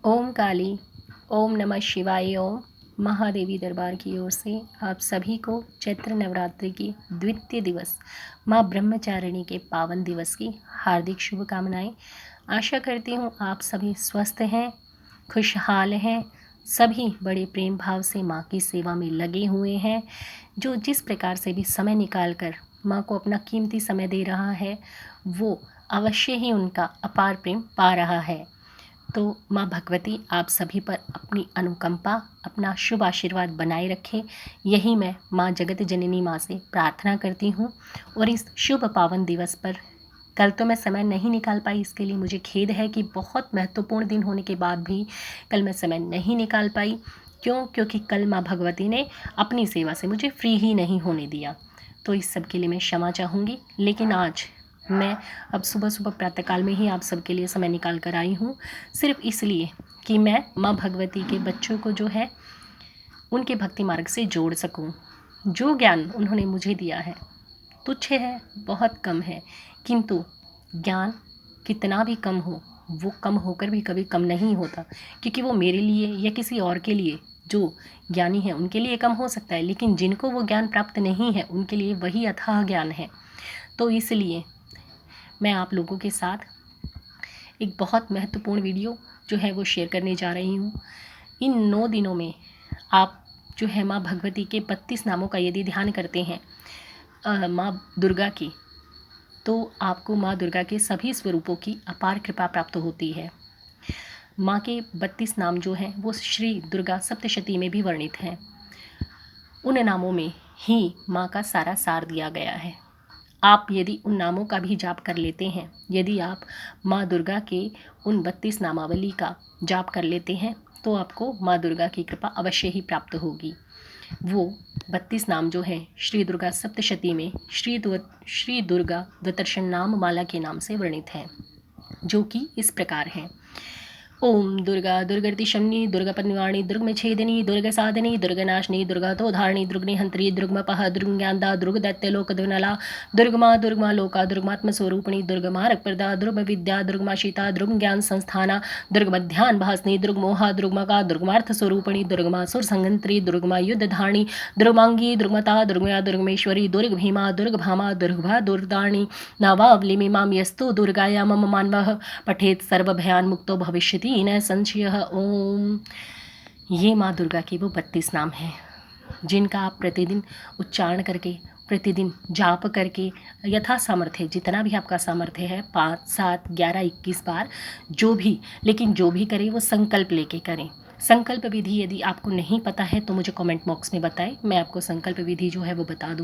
ओम काली, ओम नमः शिवाय। ओम महादेवी दरबार की ओर से आप सभी को चैत्र नवरात्रि की द्वितीय दिवस माँ ब्रह्मचारिणी के पावन दिवस की हार्दिक शुभकामनाएं। आशा करती हूँ आप सभी स्वस्थ हैं, खुशहाल हैं, सभी बड़े प्रेम भाव से माँ की सेवा में लगे हुए हैं। जो जिस प्रकार से भी समय निकाल कर माँ को अपना कीमती समय दे रहा है, वो अवश्य ही उनका अपार प्रेम पा रहा है। तो माँ भगवती आप सभी पर अपनी अनुकंपा, अपना शुभ आशीर्वाद बनाए रखे, यही मैं माँ जगत जननी माँ से प्रार्थना करती हूँ। और इस शुभ पावन दिवस पर कल तो मैं समय नहीं निकाल पाई, इसके लिए मुझे खेद है कि बहुत महत्वपूर्ण दिन होने के बाद भी कल मैं समय नहीं निकाल पाई। क्योंकि कल माँ भगवती ने अपनी सेवा से मुझे फ्री ही नहीं होने दिया, तो इस सब के लिए मैं क्षमा चाहूँगी। लेकिन आज मैं अब सुबह सुबह प्रातःकाल में ही आप सबके लिए समय निकाल कर आई हूँ, सिर्फ इसलिए कि मैं माँ भगवती के बच्चों को जो है उनके भक्ति मार्ग से जोड़ सकूँ। जो ज्ञान उन्होंने मुझे दिया है तुच्छ है, बहुत कम है, किंतु ज्ञान कितना भी कम हो, वो कम होकर भी कभी कम नहीं होता। क्योंकि वो मेरे लिए या किसी और के लिए, जो ज्ञानी है उनके लिए कम हो सकता है, लेकिन जिनको वो ज्ञान प्राप्त नहीं है उनके लिए वही अथाह ज्ञान है। तो इसलिए मैं आप लोगों के साथ एक बहुत महत्वपूर्ण वीडियो जो है वो शेयर करने जा रही हूँ। इन 9 दिनों में आप जो है माँ भगवती के 32 नामों का यदि ध्यान करते हैं माँ दुर्गा की, तो आपको माँ दुर्गा के सभी स्वरूपों की अपार कृपा प्राप्त होती है। माँ के 32 नाम जो हैं वो श्री दुर्गा सप्तशती में भी वर्णित हैं। उन नामों में ही माँ का सारा सार दिया गया है। आप यदि उन नामों का भी जाप कर लेते हैं, यदि आप माँ दुर्गा के उन 32 नामावली का जाप कर लेते हैं, तो आपको माँ दुर्गा की कृपा अवश्य ही प्राप्त होगी। वो 32 नाम जो हैं श्री दुर्गा सप्तशती में श्री दुर्गा द्विदर्शन नाम माला के नाम से वर्णित हैं, जो कि इस प्रकार हैं। ओम दुर्गा दुर्गति शमनी दुर्गा पद्मिवाणी दुर्ग छेदिनी दुर्ग साधिनी दुर्गनाशिनी दुर्गातो धारिणी दुर्गनिहंत्री दुर्गमपह दुर्गज्ञानदा दुर्ग दैत्यलोक दुर्गनला दुर्गमा लोका दुर्गमात्म स्वरूपिणी दुर्गमा रक्प्रदा दुर्ग विद्या दुर्गमा शीता दुर्ग ज्ञान संस्थाना दुर्गमध्यान भासनी दुर्गमोहा दुर्गमका दुर्गमार्थ स्वरूपिणी दुर्गमा सुर संगंत्री दुर्गमा युद्ध धारिणी दुर्गमांगी दुर्गमता दुर्गमया दुर्गमेश्वरी दुर्ग भीमा दुर्ग भामा दुर्गभा दुर्दाणी नवावलिमी माम यस्तु दुर्गाया मम मानवः पठेत सर्वभयान मुक्तो भविष्यति न संशयः। ओम। ये माँ दुर्गा के वो 32 नाम हैं जिनका आप प्रतिदिन उच्चारण करके, प्रतिदिन जाप करके यथा सामर्थ्य, जितना भी आपका सामर्थ्य है, 5, 7, 11, 21 बार जो भी, लेकिन जो भी करें वो संकल्प लेके करें। संकल्प विधि यदि आपको नहीं पता है तो मुझे कमेंट बॉक्स में बताएं, मैं आपको संकल्प विधि जो है वो बता दूँ।